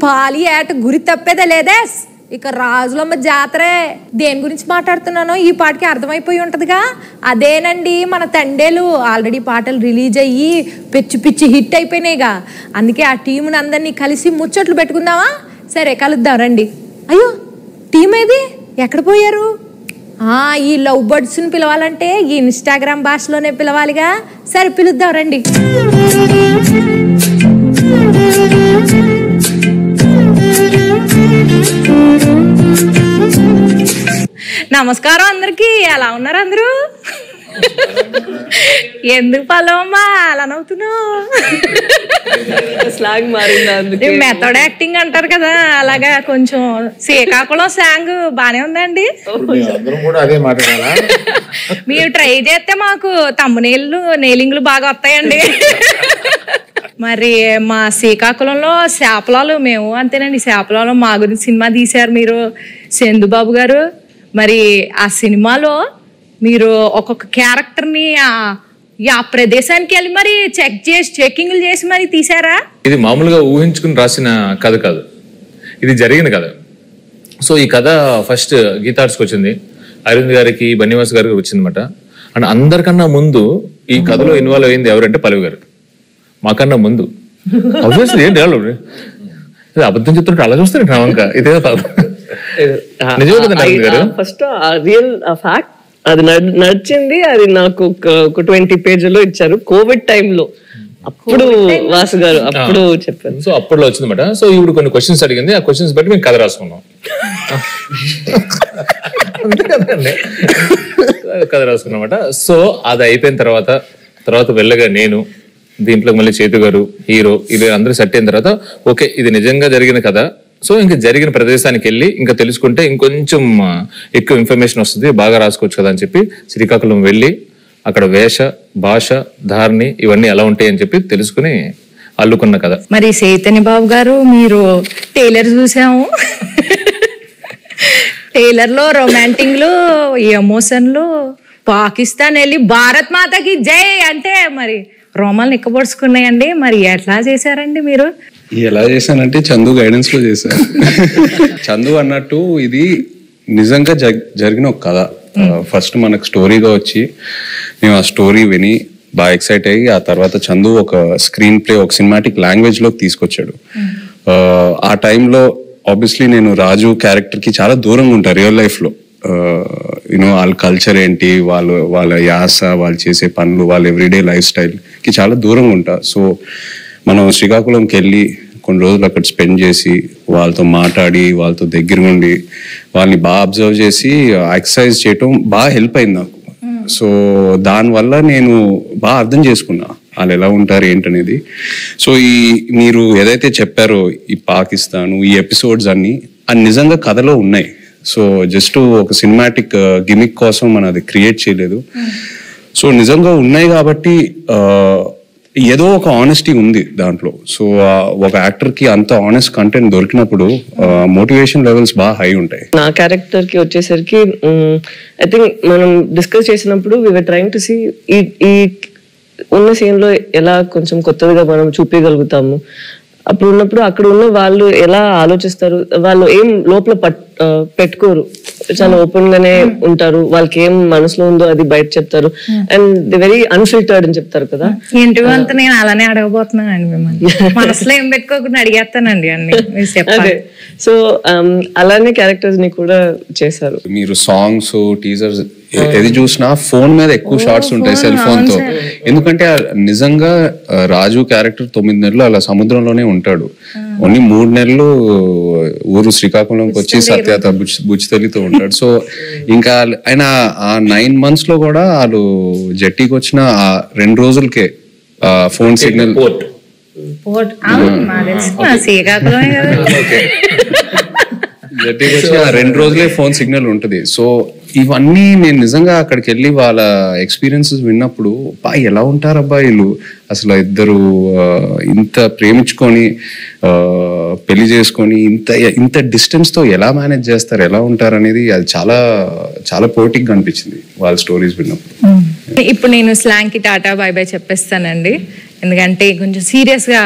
పాలి ఏట గురి తప్పేదే లేదే. ఇక రాజులమ్మ జాతరే. దేని గురించి మాట్లాడుతున్నానో ఈ పాటకి అర్థమైపోయి ఉంటదిగా. అదేనండి మన తండేలు. ఆల్రెడీ పాటలు రిలీజ్ అయ్యి పిచ్చి పిచ్చి హిట్ అయిపోయినాయిగా. అందుకే ఆ టీంని అందరినీ కలిసి ముచ్చట్లు పెట్టుకుందామా? సరే కలుద్దాం రండి. అయ్యో టీం ఏది, ఎక్కడ పోయారు? ఈ లవ్ బర్డ్స్ని పిలవాలంటే ఈ ఇన్స్టాగ్రామ్ భాషలోనే పిలవాలిగా. సరే పిలుద్దాం రండి. నమస్కారం అందరికి. ఎలా ఉన్నారు అందరూ? ఎందుకు పల్లవమ్మా అలా నవ్వుతున్నావు? స్లాంగ్ మారింది. మెథడ్ యాక్టింగ్ అంటారు కదా, అలాగా కొంచెం శ్రీకాకుళం స్లాంగ్ బానే ఉందండి. మీరు ట్రై చేస్తే మాకు తమ్మునీళ్ళు నెయిలింగ్లు బాగా వస్తాయండి. మరి మా శ్రీకాకుళంలో శాపలాలు మేము అంతేనండి. శాపలాలు మా గురించి సినిమా తీశారు మీరు, చందుబాబు గారు. మరి ఆ సినిమాలో మీరు ఒక్కొక్క క్యారెక్టర్ని ఆ ప్రదేశానికి వెళ్ళి మరి చెకింగ్లు చేసి మరి తీసారా? ఇది మామూలుగా ఊహించుకుని రాసిన కథ కాదు, ఇది జరిగిన కథ. సో ఈ కథ ఫస్ట్ గీతార్ట్స్కి వచ్చింది, అరవింద్ గారికి, బన్నివాస్ గారికి వచ్చిందన్నమాట. అండ్ అందరికన్నా ముందు ఈ కథలో ఇన్వాల్వ్ అయింది ఎవరంటే పల్లవి గారు. మాకన్నా ముందు ఆబ్వియస్లీ ఏంటి అబద్ధం చెప్తుంటే అలా చూస్తే ఇంకా ఇదే నిజమే కదా అరవింద్ గారు. ఫస్ట్ రియల్ ఫ్యాక్ట్ అది నడిచింది. అది నాకు ఒక 20 పేజీలో ఇచ్చారు కోవిడ్ టైంలో. అప్పుడు వాసు గారు అప్పుడు చెప్పారు. సో అప్పుడులో వచ్చిందన్నమాట. సో ఇప్పుడు కొన్ని క్వశ్చన్స్ అడిగింది, ఆ క్వశ్చన్స్ బట్టి మేము కథ రాసుకున్నాం. అంతే కదండి, కథ రాసుకున్నమాట. సో అది అయిపోయిన తర్వాత వెళ్ళగా నేను దీంట్లో మళ్ళీ చేతు గారు హీరో, ఇది అందరూ సెట్ అయిన తర్వాత ఓకే ఇది నిజంగా జరిగిన కథ. సో ఇంకా జరిగిన ప్రదేశానికి వెళ్ళి ఇంకా తెలుసుకుంటే ఇంకొంచెం ఎక్కువ ఇన్ఫర్మేషన్ వస్తుంది, బాగా రాసుకోవచ్చు కదా అని చెప్పి శ్రీకాకుళం వెళ్ళి అక్కడ వేష, భాష, ధారణి ఇవన్నీ ఎలా ఉంటాయి అని చెప్పి తెలుసుకుని అల్లుకున్న కథ. మరి చైతన్య బాబు గారు, మీరు టైలర్ చూసాము. టైలర్ లో రొమాంటిక్లు, ఎమోషన్లు, పాకిస్తాన్ వెళ్ళి భారత్ మాతకి జై అంటే మరి రోమాలు నిక్కబొడుచుకున్నాయండి. మరి ఎట్లా చేశారండి మీరు? ఎలా చేశానంటే చందు గైడెన్స్ లో చేశాను. చందు అన్నట్టు ఇది నిజంగా జరిగిన ఒక కథ. ఫస్ట్ మనకు స్టోరీగా వచ్చి మేము ఆ స్టోరీ విని బాగా ఎక్సైట్ అయ్యి ఆ తర్వాత చందు ఒక స్క్రీన్ ప్లే, ఒక సినిమాటిక్ లాంగ్వేజ్ లోకి తీసుకొచ్చాడు. ఆ టైంలో ఆబ్వియస్లీ నేను రాజు క్యారెక్టర్ కి చాలా దూరంగా ఉంటాను రియల్ లైఫ్ లో. వాళ్ళ కల్చర్ ఏంటి, వాళ్ళ యాస, వాళ్ళు చేసే పనులు, వాళ్ళ ఎవ్రీడే లైఫ్ స్టైల్ కి చాలా దూరంగా ఉంటా. సో మనం శ్రీకాకుళంకి వెళ్ళి కొన్ని రోజులు అక్కడ స్పెండ్ చేసి వాళ్ళతో మాట్లాడి వాళ్ళతో దగ్గర ఉండి వాళ్ళని బాగా అబ్జర్వ్ చేసి ఎక్సర్సైజ్ చేయటం బాగా హెల్ప్ అయింది నాకు. సో దానివల్ల నేను బాగా అర్థం చేసుకున్నా వాళ్ళు ఎలా ఉంటారు ఏంటనేది. సో మీరు ఏదైతే చెప్పారో ఈ పాకిస్తాన్ ఈ ఎపిసోడ్స్ అన్ని అది నిజంగా కథలో ఉన్నాయి. సో జస్ట్ ఒక సినిమాటిక్ గిమిక్ కోసం మనం అది క్రియేట్ చేయలేదు. సో నిజంగా ఉన్నాయి కాబట్టి ఏదో ఒక ఆనెస్టీ ఉంది దాంట్లో. సో ఒక యాక్టర్ కి అంత ఆనెస్ట్ కంటెంట్ దొరికినప్పుడు మోటివేషన్ లెవెల్స్ బాగా హై ఉంటాయి. నా క్యారెక్టర్ కి వచ్చేసరికి ఐ థింక్ మనం డిస్కస్ చేసినప్పుడు వి వర్ ట్రైయింగ్ టు సీ ఈ ఉన్న సీన్ లో ఎలా కొంచెం కొత్తగా మనం చూపించగలుగుతాము. అప్పుడు ఉన్నప్పుడు అక్కడ ఉన్న వాళ్ళు ఎలా ఆలోచిస్తారు, వాళ్ళు ఏం లోపల పెట్టుకోరు, చాలా ఓపెన్ గానే ఉంటారు. వాళ్ళకి ఏం మనసులో ఉందో అది బయట చెప్తారు. అండ్ ది వెరీ అన్ఫిల్టర్డ్ అని చెప్తారు కదా. ఏంటి అంతా నేను అలానే అడగబోతున్నానండి మిమ్మల్ని. మనసులో ఏం పెట్టుకోకుండా అడిగేస్తానండి అన్ని. సో అలానే క్యారెక్టర్స్ ని కూడా చేశారు. మీరు సాంగ్స్, టీజర్స్ ఏది చూసినా ఫోన్ మీద ఎక్కువ షార్ట్స్ ఉంటాయి, సెల్ ఫోన్ తో. ఎందుకంటే నిజంగా రాజు క్యారెక్టర్ 9 నెలలు అలా సముద్రంలోనే ఉంటాడు. ఓన్లీ 3 నెలలు ఊరు శ్రీకాకుళంకి వచ్చి సత్యత బుచ్చితల్లితో ఉంటాడు. సో ఇంకా ఆయన ఆ 9 months లో కూడా వాళ్ళు జట్టీకి వచ్చిన ఆ 2 రోజులకే ఫోన్ సిగ్నల్ జట్టీకి వచ్చిన 2 రోజులే ఫోన్ సిగ్నల్ ఉంటుంది. సో ఇవన్నీ నేను నిజంగా అక్కడికి వెళ్ళి వాళ్ళ ఎక్స్పీరియన్సెస్ విన్నప్పుడు ఎలా ఉంటారు అబ్బాయిలు, అసలు ఇద్దరు ఇంత ప్రేమించుకొని పెళ్లి చేసుకొని ఇంత డిస్టెన్స్ తో ఎలా మేనేజ్ చేస్తారు, ఎలా ఉంటారు అనేది అది చాలా చాలా పోయిటిక్ గా అనిపించింది వాళ్ళ స్టోరీస్ విన్నప్పుడు. ఇప్పుడు నేను స్లాంగ్ కి టాటా బై బై చెప్పేస్తానండి, ఎందుకంటే కొంచెం సీరియస్ గా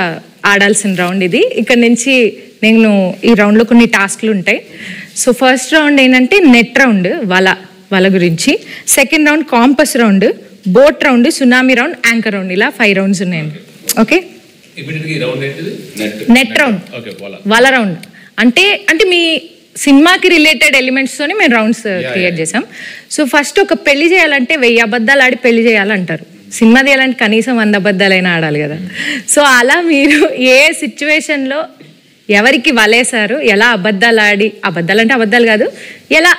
ఆడాల్సిన రౌండ్ ఇది. ఇక్కడ నుంచి నేను ఈ రౌండ్లో కొన్ని టాస్క్లు ఉంటాయి. సో ఫస్ట్ రౌండ్ ఏంటంటే నెట్ రౌండ్, వల గురించి. Second round campus round, boat round, tsunami round, anchor round, ఇలా 5 రౌండ్స్ ఉన్నాయండి. ఓకే, నెట్ రౌండ్, వల రౌండ్ అంటే మీ సినిమాకి రిలేటెడ్ ఎలిమెంట్స్ తోని మేము రౌండ్స్ క్రియేట్ చేసాం. సో ఫస్ట్ ఒక పెళ్లి చేయాలంటే 1000 అబద్ధాలు ఆడి పెళ్లి చేయాలంటారు. సినిమా తీయాలంటే కనీసం 100 అబద్ధాలైనా ఆడాలి కదా. సో అలా మీరు ఏ సిచ్యువేషన్లో ఎవరికి వలేశారు, ఎలా అబద్ధాలు ఆడి, అబద్ధాలు అంటే అబద్ధాలు కాదు, ఎలా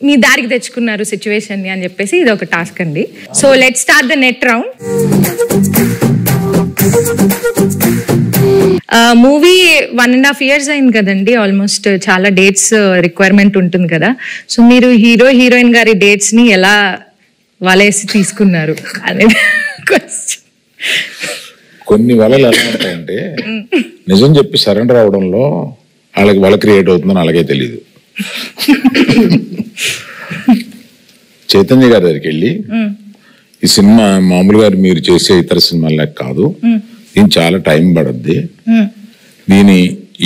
మీ దారికి తెచ్చుకున్నారు సిచ్యువేషన్ని అని చెప్పేసి ఇది ఒక టాస్క్ అండి. So let start the net round. Movie 1.5 years అయింది కదండి, ఆల్మోస్ట్ చాలా డేట్స్ రిక్వైర్మెంట్ ఉంటుంది కదా. సో మీరు హీరోయిన్ గారి డేట్స్ ని ఎలా వలేసి తీసుకున్నారు అనేది క్వశ్చన్. కొన్ని వలలు ఎలా ఉంటాయంటే నిజం చెప్పి సరెండర్ అవడంలో వాళ్ళకి వల క్రియేట్ అవుతుందని అలాగే తెలియదు. చైతన్య గారి దగ్గరికి వెళ్ళి ఈ సినిమా మామూలుగా మీరు చేసే ఇతర సినిమాలకు కాదు, దీని చాలా టైం పడుద్ది, దీని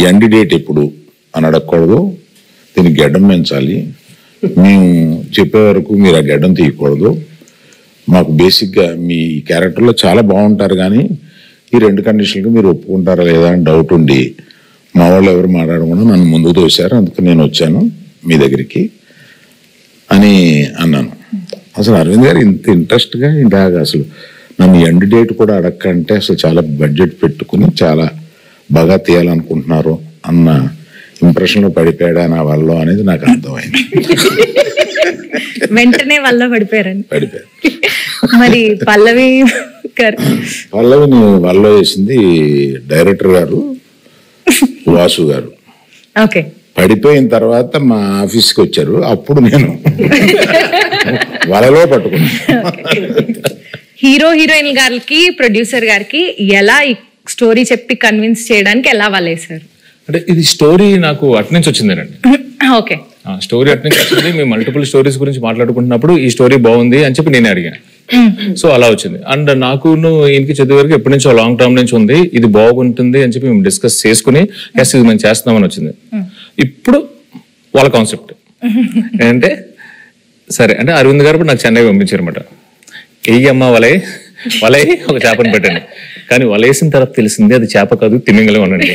ఎండ్ డేట్ ఎప్పుడు అని అడగకూడదు, దీనికి గడ్డం పెంచాలి, మేము చెప్పే వరకు మీరు ఆ గడ్డం తీయకూడదు, మాకు బేసిక్గా మీ క్యారెక్టర్లో చాలా బాగుంటారు కానీ ఈ 2 కండిషన్లకు మీరు ఒప్పుకుంటారా లేదా అని డౌట్ ఉండి మా వాళ్ళు ఎవరు మాట్లాడకుండా నన్ను ముందుకు తోశారు, అందుకు నేను వచ్చాను మీ దగ్గరికి అని అన్నాను. అసలు అరవింద్ గారు ఇంత ఇంట్రెస్ట్గా ఇలాగ అసలు నన్ను ఎండ్ డేట్ కూడా అడగకంటే అసలు చాలా బడ్జెట్ పెట్టుకుని చాలా బాగా తీయాలనుకుంటున్నారు అన్న ఇంప్రెషన్లో పడిపోయాడా నా వల్ల అనేది నాకు అర్థమైంది. వెంటనే వల్ల పడిపోయారు. మరి పల్లవిని వల్ల వేసింది డైరెక్టర్ గారు వాసు గారు. ఓకే, పడిపోయిన తర్వాత మా ఆఫీస్కి వచ్చారు, అప్పుడు నేను వలలో పట్టుకున్నాను. హీరోయిన్ గారికి ప్రొడ్యూసర్ గారికి ఎలా ఈ స్టోరీ చెప్పి కన్విన్స్ చేయడానికి ఎలా వలేసారు? అంటే ఇది స్టోరీ నాకు అటు నుంచి వచ్చిందేనండి. ఓకే, స్టోరీ అటు నుంచి వచ్చింది. మేము మల్టిపుల్ స్టోరీస్ గురించి మాట్లాడుకుంటున్నప్పుడు ఈ స్టోరీ బాగుంది అని చెప్పి నేనే అడిగాను. సో అలా వచ్చింది. అండ్ నాకు ఈయనకి చదివే వరకు ఎప్పటి నుంచో లాంగ్ టర్మ్ నుంచి ఉంది, ఇది బాగుంటుంది అని చెప్పి మేము డిస్కస్ చేసుకుని ఎస్ ఇది మేము చేస్తున్నామని వచ్చింది. ఇప్పుడు వాళ్ళ కాన్సెప్ట్ ఏంటంటే సరే అంటే అరవింద్ గారు నాకు చెన్నై పంపించారు అనమాట. అమ్మ వలే ఒక చేపను పెట్టండి, కానీ వలేసిన తర్వాత తెలిసింది అది చేప కాదు తిమింగలం అనండి.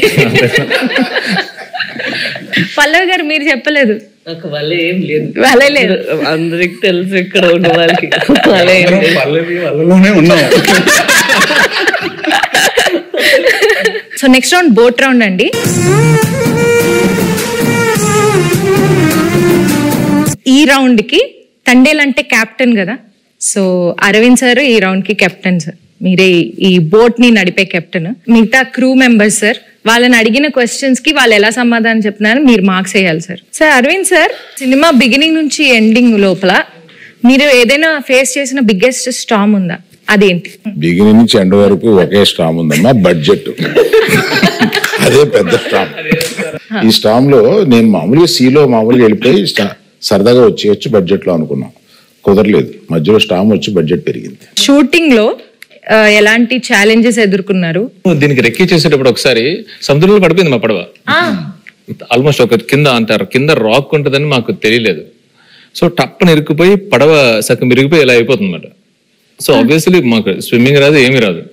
పల్లవి గారు మీరు చెప్పలేదు. నాకు వలే ఏం లేదు, వలే లేదు, అందరికి తెలుసు ఇక్కడ ఉన్న వాళ్ళకి వలలోనే ఉన్నాం. So next round boat round అండి. ఈ రౌండ్ కి తండేల్ అంటే కెప్టెన్ కదా, సో అరవింద్ సార్ ఈ రౌండ్ కి కెప్టెన్ సార్, మీరే ఈ బోట్ ని నడిపే కెప్టెన్. మిగతా క్రూ మెంబర్స్ సార్, వాళ్ళని అడిగిన క్వశ్చన్స్ కి వాళ్ళు ఎలా సమాధానం చెప్తున్నారు మీరు మార్క్స్ వేయాలి sir. Sir Arvind sir, cinema beginning నుంచి ఎండింగ్ లోపల మీరు ఏదైనా ఫేస్ చేసిన బిగ్గెస్ట్ స్టామ్ ఉందా, అదేంటి? బిగినింగ్ నుంచి ఎండ్ వరకు ఒకే స్టామ్ ఉందమ్మా, బడ్జెట్. అదే పెద్ద స్టామ్. ఈ స్టామ్ లో నేను మామూలుగా సీలో మామూలుగా వెళ్ళిపోయి సరదాగా వచ్చి బడ్జెట్ లో అనుకున్నాం, కుదరలేదు. మధ్యలో స్టామ్ వచ్చి బడ్జెట్ పెరిగింది. షూటింగ్ లో ఎలాంటి ఛాలెంజెస్ ఎదుర్కొన్నారు? దీనికి రెక్కి చేసేటప్పుడు ఒకసారి సముద్రంలో పడిపోయింది మా పడవ. ఆల్మోస్ట్ ఒక కింద అంటారు కింద రాక్ ఉంటుందని మాకు తెలియలేదు. సో టప్పని ఇరుక్కుపోయి పడవ సగం ఇరిగిపోయి ఇలా అయిపోతుంది అన్నమాట. సో ఆబ్వియస్లీ మాకు స్విమ్మింగ్ రాదు, ఏమీ రాదు.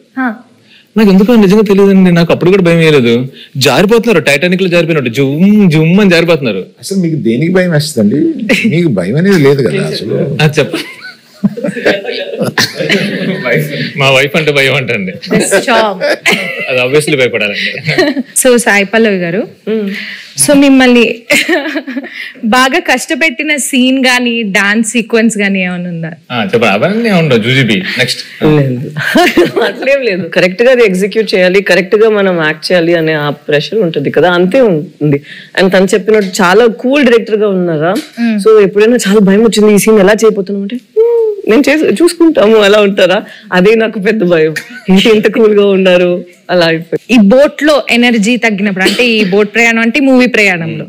నాకు ఎందుకో నిజంగా తెలియదండి, నాకు అప్పుడు కూడా భయం వేయలేదు. జారిపోతున్నారు, టైటానిక్ లో జారిపోయినట్టు జుమ్ అని జారిపోతున్నారు. అసలు మీకు దేనికి భయం వేస్తుందండి? మీకు భయం అనేది లేదు కదా అసలు. చెప్ప మా వైఫ్ అంటే భయం అంటండి, అది ఆబ్వియస్లీ భయపడాలండి. సో సాయి పల్లవి గారు, సో మిమ్మల్ని బాగా కష్టపెట్టిన సీన్ గానీ డాన్స్ సీక్వెన్స్ గానీ ఏమైనా ఉందా? చెప్పండి. అవన్నీ ఉండవు. జూజీబీ నెక్స్ట్ అట్లేం లేదు, కరెక్ట్ గా అది ఎగ్జిక్యూట్ చేయాలి, కరెక్ట్ గా మనం యాక్ట్ చేయాలి అనే ఆ ప్రెషర్ ఉంటుంది కదా, అంతే ఉంటుంది. అండ్ తను చెప్పినట్టు చాలా కూల్ డైరెక్టర్ గా ఉన్నారా. సో ఎప్పుడైనా చాలా భయం వచ్చింది ఈ సీన్ ఎలా చేయబోతున్నాం అంటే నేను చూసుకుంటాము అలా ఉంటారా, అదే నాకు పెద్ద భయం. ఇంత కూల్ గా ఉన్నారు అలా అయిపోయి. ఈ బోట్ లో ఎనర్జీ తగ్గినప్పుడు, అంటే ఈ బోట్ ప్రయాణం అంటే మూవీ ప్రయాణంలో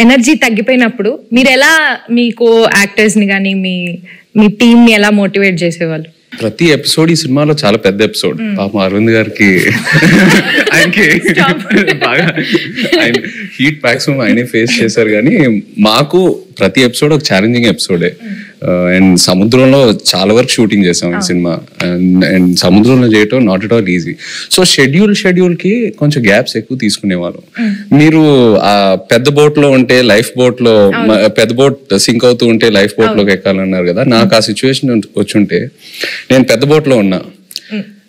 ఎనర్జీ తగ్గిపోయినప్పుడు మీరు ఎలా మీ కో యాక్టర్స్ ని కానీ మీ టీమ్ ని ఎలా మోటివేట్ చేసేవాళ్ళు? ప్రతి ఎపిసోడ్ ఈ సినిమాలో చాలా పెద్ద ఎపిసోడ్. పాపం అరవింద్ గారికి ఆయనకి బాగా ఆయన హీట్ మ్యాక్సిమం ఆయనే ఫేస్ చేశారు. కానీ మాకు ప్రతి ఎపిసోడ్ ఒక ఛాలెంజింగ్ ఎపిసోడే. అండ్ సముద్రంలో చాలా వరకు షూటింగ్ చేసాం ఈ సినిమా. అండ్ సముద్రంలో చేయటం not at all easy. So schedule కి కొంచెం గ్యాప్స్ ఎక్కువ తీసుకునేవాళ్ళం. మీరు ఆ పెద్ద బోట్ లో ఉంటే లైఫ్ బోట్ లో, పెద్ద బోట్ సింక్ అవుతూ ఉంటే లైఫ్ బోట్ లోకి ఎక్కాలన్నారు కదా. నాకు ఆ సిచ్యువేషన్ వచ్చుంటే, నేను పెద్ద బోట్ లో ఉన్నా,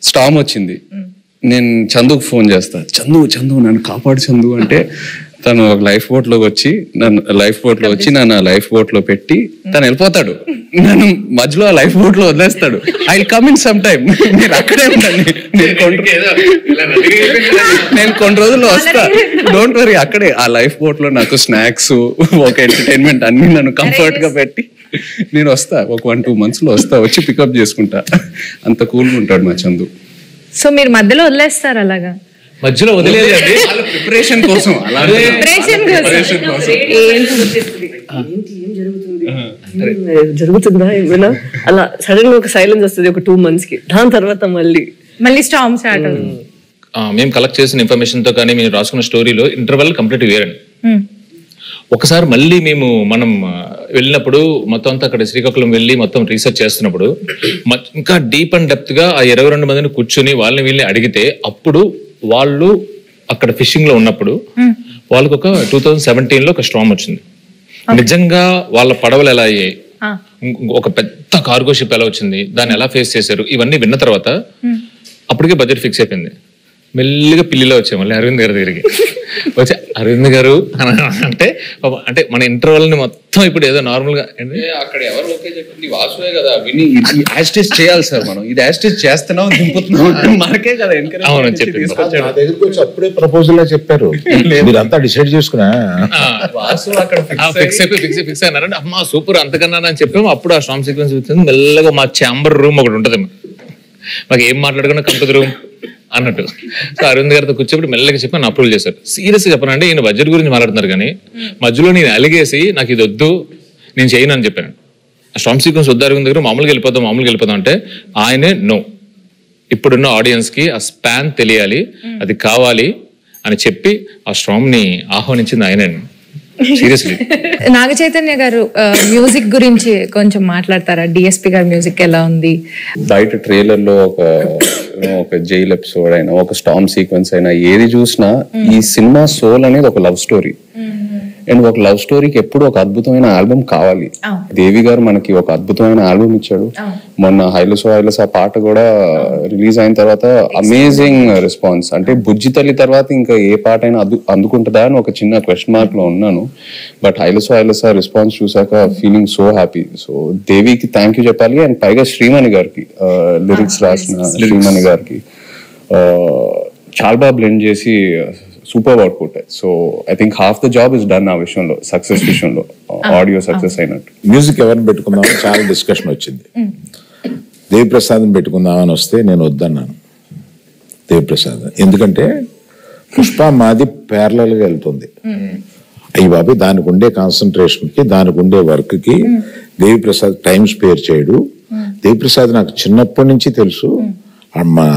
స్టామ్ వచ్చింది, నేను చందుకు ఫోన్ చేస్తా, చందు నన్ను కాపాడు చందు అంటే, తను ఒక లైఫ్ బోట్ లోకి వచ్చి నన్ను లైఫ్ బోట్ లో పెట్టి తను వెళ్ళిపోతాడు. నన్ను మధ్యలో ఆ లైఫ్ బోట్ లో వదిలేస్తాడు. I will come in some time, మీరు అక్కడే ఉండండి, నేను కొన్ని రోజుల్లో వస్తా, డోంట్ వరీ. అక్కడే ఆ లైఫ్ బోట్ లో నాకు స్నాక్స్, ఒక ఎంటర్టైన్మెంట్ అన్ని నన్ను కంఫర్ట్ గా పెట్టి నేను వస్తా. ఒక 1-2 months లో వస్తా, వచ్చి పికప్ చేసుకుంటా. అంత కూల్గా ఉంటాడు మా చందు. సో మీరు మధ్యలో వదిలేస్తారు అలాగా? మధ్యలో వదిలేదండి, ప్రిపరేషన్ కోసం. జరుగుతుందా ఏమైనా అలా సడన్ గా ఒక సైలెన్స్ వస్తుంది ఒక 2 months కి. దాని తర్వాత మళ్ళీ స్టార్మ్ స్టార్ట్ అవుతుంది. మేము కలెక్ట్ చేసిన ఇన్ఫర్మేషన్ తో కానీ మేము రాసుకున్న స్టోరీలో ఇంటర్వెల్ కంప్లీట్ వేరండి. ఒకసారి మళ్ళీ మనం వెళ్ళినప్పుడు మొత్తం అంతా అక్కడ శ్రీకాకుళం వెళ్ళి మొత్తం రీసెర్చ్ చేస్తున్నప్పుడు ఇంకా డీప్ అండ్ డెప్త్ గా ఆ 22 మందిని కూర్చుని వీళ్ళని అడిగితే, అప్పుడు వాళ్ళు అక్కడ ఫిషింగ్ లో ఉన్నప్పుడు వాళ్ళకి ఒక 2017 లో ఒక స్టార్మ్ వచ్చింది. నిజంగా వాళ్ళ పడవలు ఎలా అయ్యాయి, ఒక పెద్ద కార్గో షిప్ ఎలా వచ్చింది, దాన్ని ఎలా ఫేస్ చేశారు, ఇవన్నీ విన్న తర్వాత అప్పటికే బడ్జెట్ ఫిక్స్ అయిపోయింది. మెల్లిగా పిల్లిలో వచ్చాయి మళ్ళీ అరవింద్ గారి దగ్గరికి వచ్చి, అరవింద్ గారు అంటే మన ఇంటర్వెల్ ని మొత్తం ఇప్పుడు ఏదో నార్మల్ గా అక్కడ ఎవరు ఓకే చెప్పింది వాసువే కదా, విని యాస్టేజ్ చేయాలి సార్, మనం ఇది యాస్టేజ్ చేస్తున్నాం దింపుతున్నాం మనకే కదా ఎంకరేజ్. అవును చెప్పి నా దగ్గరికి వచ్చి అప్పుడే ప్రపోజల్ చెప్పారు, మీరంతా డిసైడ్ చేసుకున్నా వాసు అక్కడ ఫిక్స్ అయినారంటే అమ్మా సూపర్ అంతకన్నా అని చెప్పాము. అప్పుడు ఆ స్టార్మ్ సీక్వెన్స్ వచ్చింది. మెల్లగా మా ఛాంబర్ రూమ్ ఒకటి ఉంటుంది, మాకు ఏం మాట్లాడుకున్నా కంపెనీ రూమ్ అన్నట్టు. సో అరవింద్ గారితో కూర్చోబెట్టి మెల్లగా చెప్పి నన్ను అప్రూవల్ చేశారు. సీరియస్ గా చెప్పనంటే ఈయన బడ్జెట్ గురించి మాట్లాడుతున్నారు కానీ మధ్యలో నేను అలిగేసి నాకు ఇది వద్దు నేను చేయను అని చెప్పాను. ఆ స్టార్మ్ సీక్వెన్స్ వద్దు అరవింద్ దగ్గర, మామూలుగా వెళ్ళిపోతాం అంటే ఆయనే నో, ఇప్పుడున్న ఆడియన్స్ కి ఆ స్పాన్ తెలియాలి, అది కావాలి అని చెప్పి ఆ స్టార్మ్ ని ఆహ్వానించింది ఆయనే. సీరియస్లీ. నాగ చైతన్య గారు మ్యూజిక్ గురించి కొంచెం మాట్లాడతారా? డిఎస్పి గారి మ్యూజిక్ ఎలా ఉంది? బయట ట్రైలర్ లో ఒక జైల్ ఎపిసోడ్ అయినా, ఒక స్టార్మ్ సీక్వెన్స్ అయినా, ఏది చూసినా ఈ సినిమా సోల్ అనేది ఒక లవ్ స్టోరీ. అండ్ ఒక లవ్ స్టోరీకి ఎప్పుడు ఒక అద్భుతమైన ఆల్బమ్ కావాలి. దేవి గారు మనకి ఒక అద్భుతమైన ఆల్బమ్ ఇచ్చాడు. మొన్న హైలసో పాట కూడా రిలీజ్ అయిన తర్వాత అమేజింగ్ రెస్పాన్స్. అంటే బుజ్జి తల్లి తర్వాత ఇంకా ఏ పాట అయినా అందుకుంటుందా అని ఒక చిన్న క్వశ్చన్ మార్క్ లో ఉన్నాను. బట్ హైలసో రెస్పాన్స్ చూసాక ఫీలింగ్ సో హ్యాపీ. సో దేవికి థ్యాంక్ యూ చెప్పాలి. అండ్ పైగా శ్రీమణి గారికి, లిరిక్స్ రాసిన శ్రీమణి గారికి చాలా బాగా బ్లెండ్ చేసి super output. So I think half the job is done ఆ విషయంలో, సక్సెస్ విషయంలో, ఆడియో సక్సెస్ అయినట్టు. మ్యూజిక్ ఎవరిని పెట్టుకుందామని చాలా డిస్కషన్ వచ్చింది. దేవిప్రసాద్ని పెట్టుకుందామని వస్తే నేను వద్దన్నాను దేవిప్రసాద్. ఎందుకంటే పుష్ప మాది ప్యారలల్ గా వెళ్తుంది. అయ్యి బాబు దానికి ఉండే కాన్సన్ట్రేషన్ కి, దానికి ఉండే వర్క్ కి దేవిప్రసాద్ టైం స్పేర్ చేయడు. దేవిప్రసాద్ నాకు చిన్నప్పటి నుంచి తెలుసు. మా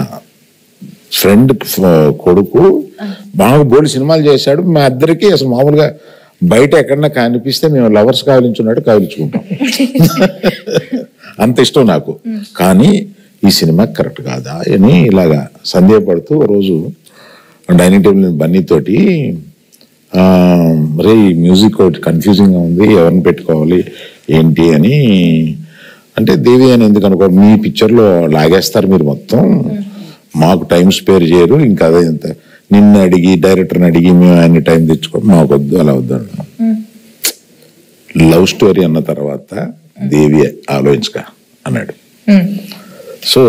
ఫ్రెండ్ కొడుకు బాగా బోల్డ్ సినిమాలు చేశాడు. మా ఇద్దరికి అసలు మామూలుగా బయట ఎక్కడన్నా కనిపిస్తే మేము లవర్స్ కావలించున్నట్టు కావలించుకుంటాం. అంత ఇష్టం నాకు. కానీ ఈ సినిమా కరెక్ట్ కాదా అని ఇలాగా సందేహపడుతూ రోజు డైనింగ్ టేబుల్ బన్నీతోటి రే ఈ మ్యూజిక్ ఒకటి కన్ఫ్యూజింగ్ గా ఉంది, ఎవరిని పెట్టుకోవాలి ఏంటి అని అంటే, దేవి అని ఎందుకు అనుకో, మీ పిక్చర్లో లాగేస్తారు మీరు మొత్తం, మాకు టైం స్పేర్ చేయరు, ఇంకా అదే ఇంత నిన్ను అడిగి డైరెక్టర్ని అడిగి మేము ఆయన టైం తెచ్చుకో, మాకు వద్దు, అలా వద్దు అన్నా. లవ్ స్టోరీ అన్న తర్వాత దేవి ఆలోచించక అన్నాడు. So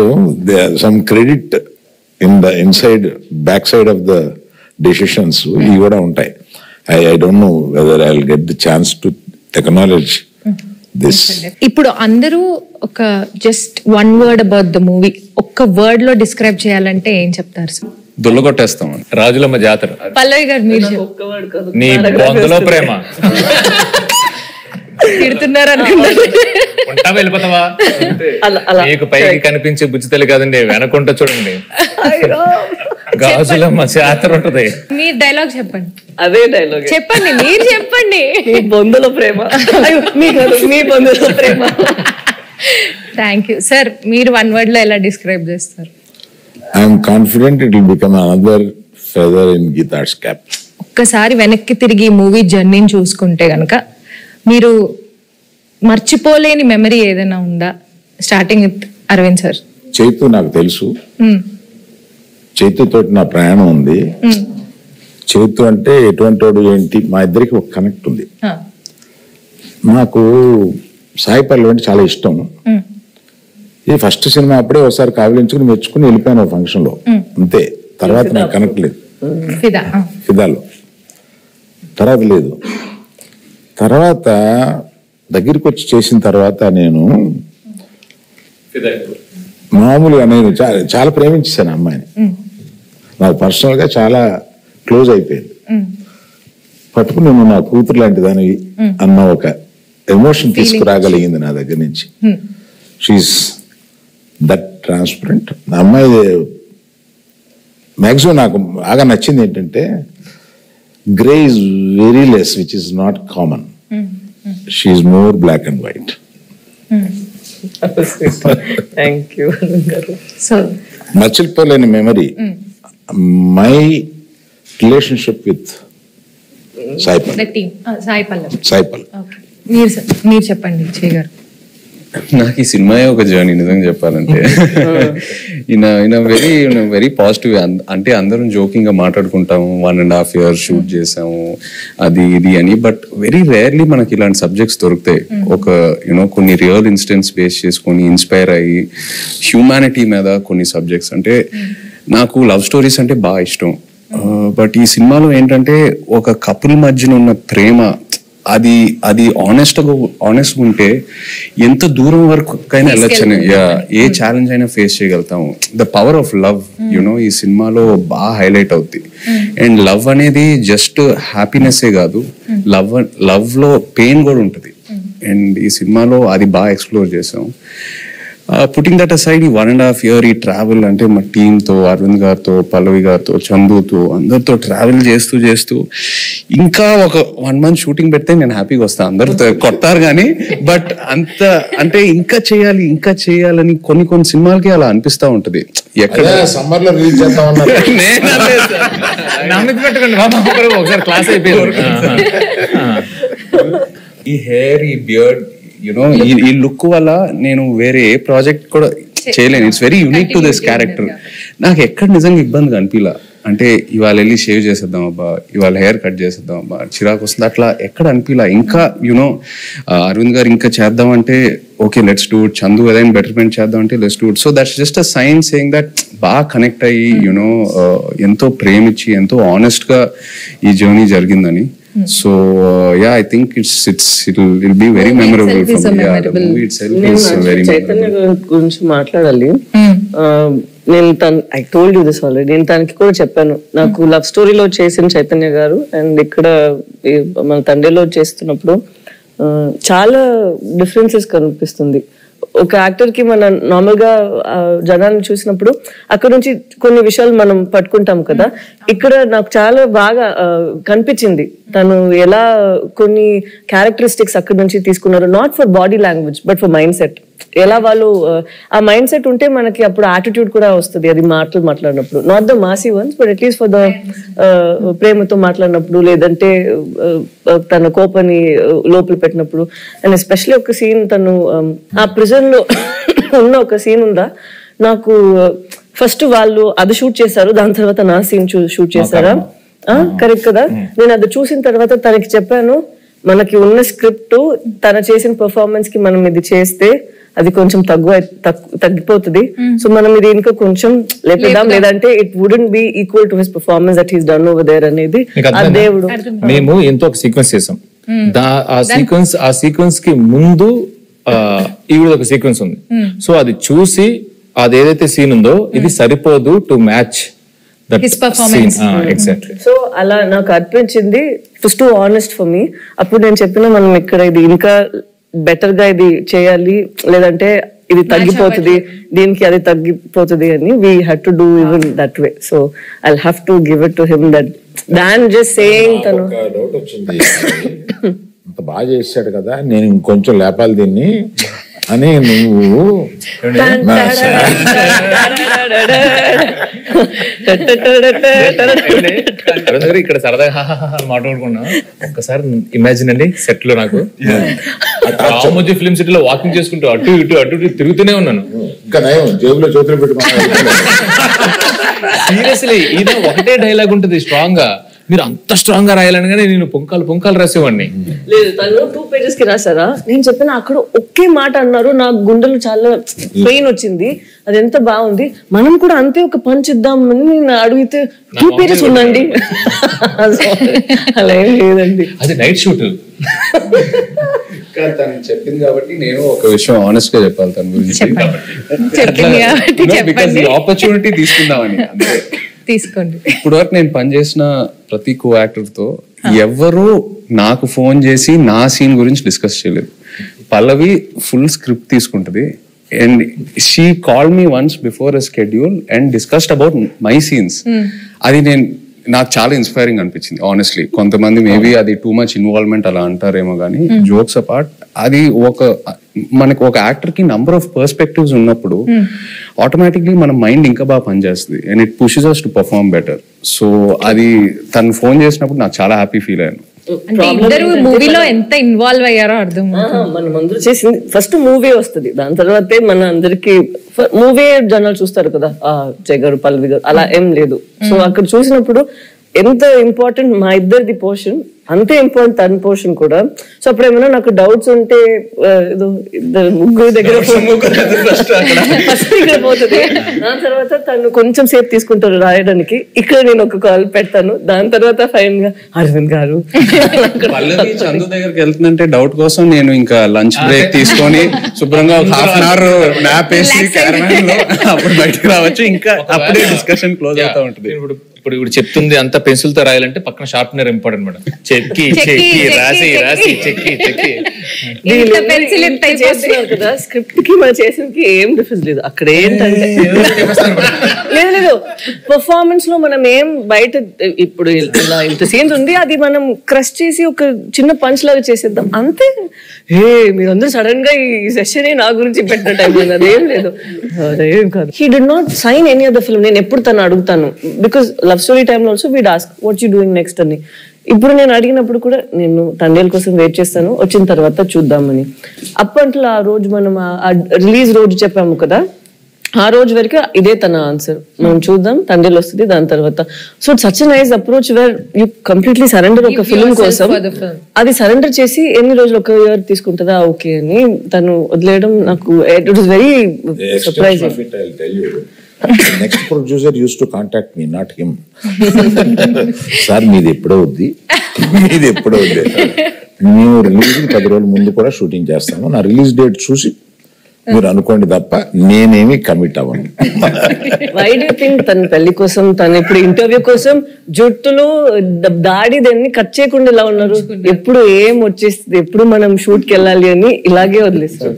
some credit in the inside back side of the decisions ఇవి కూడా ఉంటాయి. I don't know whether I will get the chance to acknowledge this. ఇప్పుడు అందరూ ఒక just 1 word about the movie ఒక్క వర్డ్ లో డిస్క్రైబ్ చేయాలంటే ఏం చెప్తారు సార్? దుల్లగొట్టేస్తాం. రాజులమ్మ జాతర. పల్లవి గారు మీరు నీ బొందలో ప్రేమ తిడుతున్నారు అనుకున్నారు. ఉంటావా వెళ్ళిపోతావా? మీకు పైకి కనిపించే బుజ్జితల్లి కాదండి, వెనకుంట చూడండి గాజులమ్మ జాతర ఉంటది. మీరు డైలాగ్ చెప్పండి. అదే డైలాగ్ చెప్పండి, మీరు చెప్పండి. మీ బొందుల ప్రేమ, మీ బొందుల ప్రేమ. Thank you sir. మీరు 1 word లో ఎలా డిస్క్రైబ్ చేస్తారు? I'm confident it will become another feather in Geetha's cap. ఒక్కసారి వెనక్కి తిరిగి మూవీ జర్నీని చూసుకుంటే గనక మీరు మర్చిపోలేని మెమరీ ఏదైనా ఉందా? Starting with Arvind sir. Chaitu నాకు తెలుసు, చైతుతో నా ప్రయాణం ఉంది. చైతు అంటే ఎటువంటి వాడు ఏంటి, మా ఇద్దరికి ఒక కనెక్ట్ ఉంది. నాకు సాయి పల్లవి అంటే చాలా ఇష్టం. ఈ ఫస్ట్ సినిమా అప్పుడే ఒకసారి కావలించుకుని మెచ్చుకుని వెళ్ళిపోయాను ఫంక్షన్ లో, అంతే. తర్వాత నాకు కనెక్ట్ లేదు ఫిదాలో, తర్వాత లేదు. తర్వాత దగ్గరికి వచ్చి చేసిన తర్వాత నేను మామూలుగా నేను చాలా ప్రేమించేసాను అమ్మాయిని. నాకు పర్సనల్ గా చాలా క్లోజ్ అయిపోయింది. పట్టుకుని నేను నా కూతురు లాంటిదని అన్న ఒక ఎమోషన్ తీసుకురాగలిగింది నా దగ్గర నుంచి. She's that transparent. నా అమ్మాయి మ్యాక్సిమం నాకు బాగా నచ్చింది ఏంటంటే grey is very less, which is not common. She's more black and white. Thank you. మర్చిపోలేని memory my relationship with Sai Pallavi. మీరు చెప్పండి విజయ్ గారు. నాకు ఈ సినిమా ఒక జర్నీ నిజంగా చెప్పాలంటే. ఈయన వెరీ పాజిటివ్. అంటే అందరం జోకింగ్ గా మాట్లాడుకుంటాము, 1.5 years షూట్ చేసాము అది ఇది అని. బట్ వెరీ రేర్లీ మనకి ఇలాంటి సబ్జెక్ట్స్ దొరుకుతాయి. ఒక కొన్ని రియల్ ఇన్సిడెంట్స్ బేస్ చేసుకొని ఇన్స్పైర్ అయ్యి హ్యూమానిటీ మీద కొన్ని సబ్జెక్ట్స్. అంటే నాకు లవ్ స్టోరీస్ అంటే బాగా ఇష్టం. బట్ ఈ సినిమాలో ఏంటంటే ఒక కపుల్ మధ్యన ఉన్న ప్రేమ అది ఆనెస్ట్ ఉంటే ఎంత దూరం వరకు అయినా వెళ్ళొచ్చని, ఏ ఛాలెంజ్ అయినా ఫేస్ చేయగలుగుతాము. ద పవర్ ఆఫ్ లవ్ ఈ సినిమాలో బాగా హైలైట్ అవుతుంది. అండ్ లవ్ అనేది జస్ట్ హ్యాపీనెస్సే కాదు, లవ్ లో పెయిన్ కూడా ఉంటుంది. అండ్ ఈ సినిమాలో అది బాగా ఎక్స్ప్లోర్ చేసాం. పుట్టింగ్ దట్ అసైడ్, ఈ 1.5 years ఈ ట్రావెల్ అంటే మా టీంతో, అరవింద్ గారితో, పల్లవి గారితో, చందుతో, అందరితో ట్రావెల్ చేస్తూ ఇంకా ఒక 1 month షూటింగ్ పెడితే నేను హ్యాపీగా వస్తాను. అందరితో కొట్టారు కానీ, బట్ అంత అంటే ఇంకా చేయాలని కొన్ని సినిమాలకి అలా అనిపిస్తా ఉంటది. ఎక్కడ సమ్మర్ లో రిలీజ్ చేద్దాం అన్నారు. ఒకసారి క్లాస్ అయిపోయింది. ఈ హెయిర్, ఈ బియర్డ్, ఈ లుక్ వల్ల నేను వేరే ఏ ప్రాజెక్ట్ కూడా చేయలేను. It's very unique to this character. నాకు ఎక్కడ నిజంగా ఇబ్బంది అనిపిలా. అంటే ఇవాళ వెళ్ళి షేవ్ చేసేద్దాం అబ్బా, ఇవాళ హెయిర్ కట్ చేసేద్దాం అబ్బా, చిరాకు వస్తుంది, అట్లా ఎక్కడ అనిపిలా. ఇంకా అరవింద్ గారు ఇంకా చేద్దామంటే okay let's do it, Chandu ఏదైనా బెటర్మెంట్ చేద్దామంటే let's do it. So that's just a sign saying that బాగా కనెక్ట్ అయ్యి ఎంతో ప్రేమించి ఎంతో ఆనెస్ట్ గా ఈ జర్నీ జరిగిందని. So yeah, I think it'll be very memorable for me. Yeah, the movie itself is very Chaitanya గురించి మాట్లాడాలి. నేను I told you this already. నేను తనకి కూడా చెప్పాను, నాకు లవ్ స్టోరీలో చేసిన చైతన్య గారు అండ్ ఇక్కడ మన తండ్రిలో చేస్తున్నప్పుడు చాలా డిఫరెన్సెస్ కనిపిస్తుంది. ఒక యాక్టర్ కి మన నార్మల్ గా జనాన్ని చూసినప్పుడు అక్కడ నుంచి కొన్ని విషయాలు మనం పట్టుకుంటాం కదా. ఇక్కడ నాకు చాలా బాగా కనిపించింది తను ఎలా కొన్ని క్యారెక్టరిస్టిక్స్ అక్కడ నుంచి తీసుకున్నారు. Not for body language but for mind set. ఎలా వాళ్ళు ఆ మైండ్ సెట్ ఉంటే మనకి అప్పుడు యాటిట్యూడ్ కూడా వస్తుంది. అది మాట్లాడినప్పుడు not the Masih once but at least for the ప్రేమతో మాట్లాడినప్పుడు, లేదంటే తన కోపాన్ని లోపల పెట్టినప్పుడు. అండ్ ఎస్పెషల్లీ ఒక సీన్ తను ఆ ప్రిజన్ లో ఉన్న ఒక సీన్ ఉందా, నాకు ఫస్ట్ వాళ్ళు అది షూట్ చేశారు, దాని తర్వాత నా సీన్ షూట్ చేశారా, కరెక్ట్ కదా. నేను అది చూసిన తర్వాత తనకి చెప్పాను, మనకి ఉన్న స్క్రిప్ట్ తన చేసిన పర్ఫార్మెన్స్ కి మనం ఇది చేస్తే అది కొంచెం తగ్గిపోతుంది. సో మనం ఇది ఇంకా కొంచెం లేపేద్దాం, లేదంటే it wouldn't be equal to his performance that he's done over there అనేది ఆ దేవుడు. మేము ఎంతో ఒక సీక్వెన్స్ చేసాం. ఆ సీక్వెన్స్ కి ముందు ఈవిడ ఒక సీక్వెన్స్ ఉంది. సో అది చూసి అది ఏదైతే సీన్ ఉందో ఇది సరిపోదు టు మ్యాచ్ సో అలా నాకు అనిపించింది. It was two honest for me. అప్పుడు నేను చెప్పిన మనం ఇక్కడ ఇది ఇంకా బెటర్ గా ఇది చేయాలి, లేదంటే ఇది తగ్గిపోతుంది, దీనికి అది తగ్గిపోతుంది అని we had to do even that way. So I have to give it to him that than just saying. తను డౌట్ వచ్చింది, అంత బాగా చేశాడు కదా, నేను ఇంకొంచెం లేపాలి దీన్ని అని నువ్వు ఇక్కడ సరదాగా మాట్లాడుకున్నా. ఒక్కసారి ఇమాజిన్ అండి, సెట్ లో నాకు రామోజీ ఫిల్మ్ సిటీలో వాకింగ్ చేసుకుంటూ అటు ఇటు తిరుగుతూనే ఉన్నాను. ఇంకా నయం జేబులో చేతులు పెట్టుకున్నా. సీరియస్లీ ఇది ఒకటే డైలాగ్ ఉంటుంది స్ట్రాంగ్ గా, మీరు అంత స్ట్రాంగ్ గా రాయాలనగానే నేను పొంకాలు రాసేవాడిని. లేదు, తను 2 pages కి రాసారా, నేను చెప్పిన అక్కడ ఒకే మాట అన్నారు, నాకు గుండెలు చాలా పెయిన్ వచ్చింది, అది ఎంత బాగుంది, మనం కూడా అంతే ఒక పంచ్ ఇద్దామని నేను అడిగితే 2 pages ఉందండి. అలా ఏం లేదండి, అది నైట్ షూట్. తను చెప్పింది కాబట్టి నేను ఒక విషయం ఆనెస్ట్ గా చెప్పాలి తన గురించి, బికాస్ ఈ ఆపర్చునిటీ తీసుకుందామని. తీసుకోండి. ఇప్పుడు వరకు నేను పనిచేసిన ప్రతి కో యాక్టర్ తో ఎవరు నాకు ఫోన్ చేసి నా సీన్ గురించి డిస్కస్ చేయలేదు. పల్లవి ఫుల్ స్క్రిప్ట్ తీసుకుంటది and she called me once before a schedule and discussed about my scenes. అది నాకు చాలా ఇన్స్పైరింగ్ అనిపించింది ఆనెస్ట్లీ. కొంతమంది మేబీ అది టూ మచ్ ఇన్వాల్వ్మెంట్ అలా అంటారేమో కానీ జోక్స్ అపార్ట్, అది మనకు ఒక యాక్టర్ కి నంబర్ ఆఫ్ పర్స్పెక్టివ్స్ ఉన్నప్పుడు ఆటోమేటిక్లీ మన మైండ్ ఇంకా బాగా పనిచేస్తుంది and it pushes us to perform better. So అది తను ఫోన్ చేసినప్పుడు నాకు చాలా హ్యాపీ ఫీల్ అయ్యాను. అంటే ఇద్దరు మూవీలో ఎంత ఇన్వాల్వ్ అయ్యారో అర్థం. మనం అందరూ చేసింది ఫస్ట్ మూవీ వస్తుంది, దాని తర్వాతే మన అందరికి మూవీ జనాలు చూస్తారు కదా, జయ గారు పల్లవి గారు అలా ఏం లేదు. సో అక్కడ చూసినప్పుడు ఎంత ఇంపార్టెంట్ మా ఇద్దరిది పోర్షన్, అంతే ఇంపార్టెంట్ తన పోర్షన్ కూడా. సో అప్పుడు ఏమైనా నాకు డౌట్స్ ఉంటే ఏదో ముగ్గురు దగ్గర ఫస్ట్ ఇక్కడ పోతుంది, దాని తర్వాత తను కొంచెం సేపు తీసుకుంటారు రాయడానికి, ఇక్కడ నేను ఒక కాల్ పెడతాను, దాని తర్వాత ఫైన్ గా అరవింద్ గారు. పల్లవి చందు దగ్గరికి వెళ్తుందంటే డౌట్ కోసం నేను ఇంకా లంచ్ బ్రేక్ తీసుకొని శుభ్రంగా ఒక హాఫ్ అన్ అవర్ మ్యాప్ వేసి క్యారవాన్ లో అప్పుడు బయటకు రావచ్చు, ఇంకా అప్పుడే డిస్కషన్ క్లోజ్ అవుతా ఉంటుంది. ఇప్పుడు చెప్తుంది అంత పెన్సిల్ తో రాయాలంటే పక్కన షార్ప్నర్ ఇంపార్టెంట్ మేడం. చెక్కి రాసి చెక్కి కదా, స్క్రిప్ట్ కి మనం చేసేకి ఏం డిఫరెన్స్ లేదు. అక్కడ ఏంటంటే లేదు పర్ఫార్మెన్స్ లో మనం ఏం బయట ఇప్పుడు ఇలా ఇంత సీన్స్ ఉంది, అది మనం క్రష్ చేసి ఒక చిన్న పంచ్ లాగా చేసేద్దాం అంతే. మీరందరూ సడన్ గా ఈ సెషన్ నా గురించి పెట్టిన టైం అదేం లేదు, అదేం కాదు. He did not sign any other film. నేను ఎప్పుడు తను అడుగుతాను, because love story time also we'd ask what you doing next అని. ఇప్పుడు నేను అడిగినప్పుడు కూడా నేను తండ్రి కోసం వెయిట్ చేస్తాను, వచ్చిన తర్వాత చూద్దామని. అప్పట్లో ఆ రోజు మనం రిలీజ్ రోజు చెప్పాము కదా, ఆ రోజు వరకు ఇదే తన ఆన్సర్, మనం చూద్దాం తండ్రిలో వస్తుంది దాని తర్వాత. So such nice approach where you completely surrender ఒక ఫిల్మ్ కోసం. అది సరెండర్ చేసి ఎన్ని రోజులు, ఒక ఇయర్ తీసుకుంటుందా ఓకే అని తను వదిలేయడం నాకు it was very surprising. Next producer use to contact me, not him. Sir మీది ఎప్పుడో వద్ది, మీది ఎప్పుడో వద్ది, మేము రిలీజ్ 10 రోజుల ముందు కూడా షూటింగ్ చేస్తాము, నా రిలీజ్ డేట్ చూసి మీరు అనుకోండి తప్ప నేనేమి కమిట్ అవ్వను. వై డు యు థింక్ తన పెళ్లి కోసం, తను ఇప్పుడు ఇంటర్వ్యూ కోసం జుట్టులు దాడి దాన్ని కట్ చేయకుండా ఇలా ఉన్నారు? ఎప్పుడు ఏం వచ్చేస్తుంది, ఎప్పుడు మనం షూట్ కి వెళ్ళాలి అని ఇలాగే వదిలేస్తారు.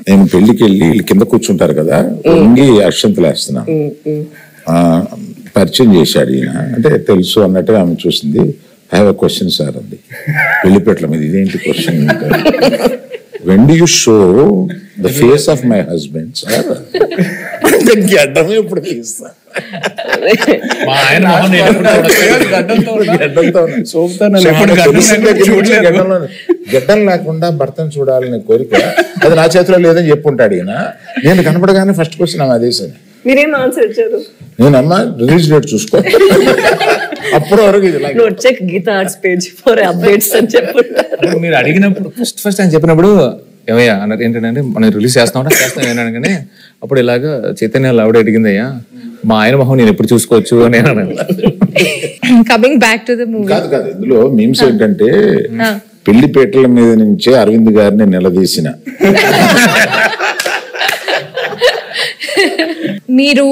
నేను పెళ్లికి వెళ్ళి వీళ్ళు కింద కూర్చుంటారు కదా, వంగి అక్షంతలు వేస్తున్నాను. పరిచయం చేశాడు ఈయన, అంటే తెలుసు అన్నట్టుగా ఆమె చూసింది. I have a question sir అంది, పెళ్లిపెట్ల మీద. ఇదేంటి question? When do you show the face of my husband, sir? గడ్డం ఎప్పుడు తీస్తా? గడ్డం లేకుండా భర్తను చూడాలనే కోరిక అది నా చేతిలో లేదని చెప్పుంటాడు ఈయన. నేను కనపడగానే ఫస్ట్ క్వశ్చన్ ఆమె అదేసాను. మీరేం ఆన్సర్ ఇచ్చారు? నేనమ్మా రిలీజ్ డేట్ చూసుకో, అప్పటి వరకు check Geetha Arts page for updates అని చెప్పుంటారు. మీరు అడిగినప్పుడు ఫస్ట్ ఆయన చెప్పినప్పుడు ఏమయ్యా అన్నారు, ఏంటంటే మనం రిలీజ్ చేస్తాం ఏమన్నాను, అప్పుడు ఇలాగా చైతన్య ఆవిడ అడిగింది, అయ్యా మా ఆయన మొహం నేను ఎప్పుడు చూసుకోవచ్చు అని అన్నాను. Coming back to the movie. కాదు ఇందులో మీమ్స్ ఏంటంటే పెళ్లిపేటల మీద నుంచే అరవింద్ గారిని నిలదీసిన. మీరు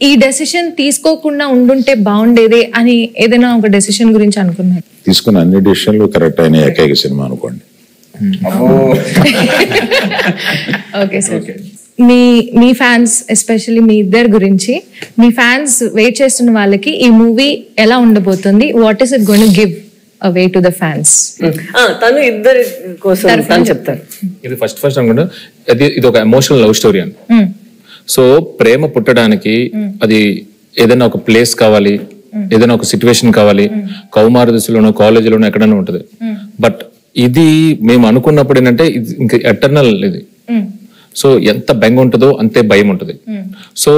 ఈ డెసిషన్ తీసుకోకుండా ఉండుంటే బాగుండేది అని ఏదైనా ఒక డెసిషన్ గురించి అనుకున్నారు? తీసుకున్న అన్ని డెసిషన్లు కరెక్ట్ అయిన ఏకైక సినిమా అనుకోండి. ఓకే సార్, మీ ఫ్యాన్స్ ఎస్పెషల్లీ మీ ఇద్దరు గురించి, మీ ఫ్యాన్స్ వెయిట్ చేస్తున్న వాళ్ళకి ఈ మూవీ ఎలా ఉండబోతుంది, what is it going to give away to the fans? తను ఇద్దరి కోసం తను చెప్తారు. ఇది ఫస్ట్ అనుకుంటా, ఇది ఒక ఎమోషనల్ లవ్ స్టోరీ అని. సో ప్రేమ పుట్టడానికి అది ఏదైనా ఒక ప్లేస్ కావాలి, ఏదైనా ఒక సిచ్యువేషన్ కావాలి, కౌమార దశలోనో కాలేజీలోనో ఎక్కడైనా ఉంటది. బట్ ఇది మేము అనుకున్నప్పుడు ఏంటంటే ఇది ఇంకా ఎటర్నల్ ఇది. సో ఎంత బెంగ ఉంటుందో అంతే భయం ఉంటుంది. సో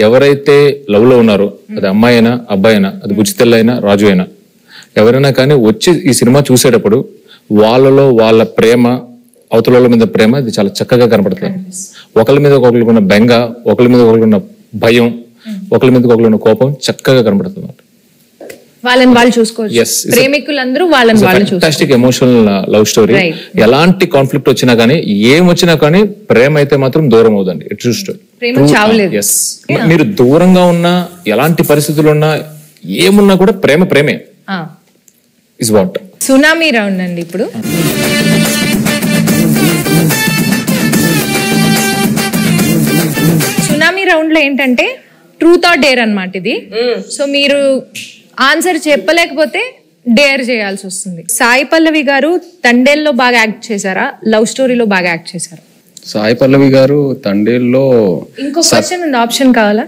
ఎవరైతే లవ్ లో ఉన్నారో, అది అమ్మాయి అయినా అబ్బాయి అయినా, అది బుచ్చితెల్ల అయినా రాజు అయినా, ఎవరైనా కానీ వచ్చి ఈ సినిమా చూసేటప్పుడు వాళ్ళలో వాళ్ళ ప్రేమ, అవతల మీద ప్రేమ ఇది చాలా చక్కగా కనపడుతుంది. ఒకరి మీద ఒకరికి ఉన్న బెంగ, ఒకరి మీద ఒకరికి ఉన్న భయం, ఒకరి మీద ఒకరికి ఉన్న కోపం చక్కగా కనపడుతుంది. వాళ్ళని వాళ్ళు చూసుకోవచ్చు, ప్రేమికులందరూ వాళ్ళని వాళ్ళు ఫ్యాంటాస్టిక్ ఎమోషనల్ లవ్ స్టోరీ. ఎలాంటి కాన్ఫ్లిక్ట్ వచ్చినా కానీ, ఏం వచ్చినా కానీ ప్రేమ అయితే మాత్రం దూరం అవుదండి. It true story. ఎస్, మీరు దూరంగా ఉన్నా, ఎలాంటి పరిస్థితులు ఉన్నా, ఏమున్నా కూడా ప్రేమే ఇస్ వాట్. సునామీ రౌండ్ అండి. ఇప్పుడు సునామీ రౌండ్ లో ఏంటంటే ట్రూత్ ఆర్ డేర్ అన్నమాట ఇది. సో మీరు ఆన్సర్ చెప్పలేకపోతే డేర్ చేయాల్సి వస్తుంది. సాయి పల్లవి గారు తండేల్లో బాగా యాక్ట్ చేశారా, లవ్ స్టోరీలో బాగా యాక్ట్ చేశారా? సాయి పల్లవి గారు తండేల్లో ఇంకో క్వశ్చన్ ఉంది, ఆప్షన్ కావాలా?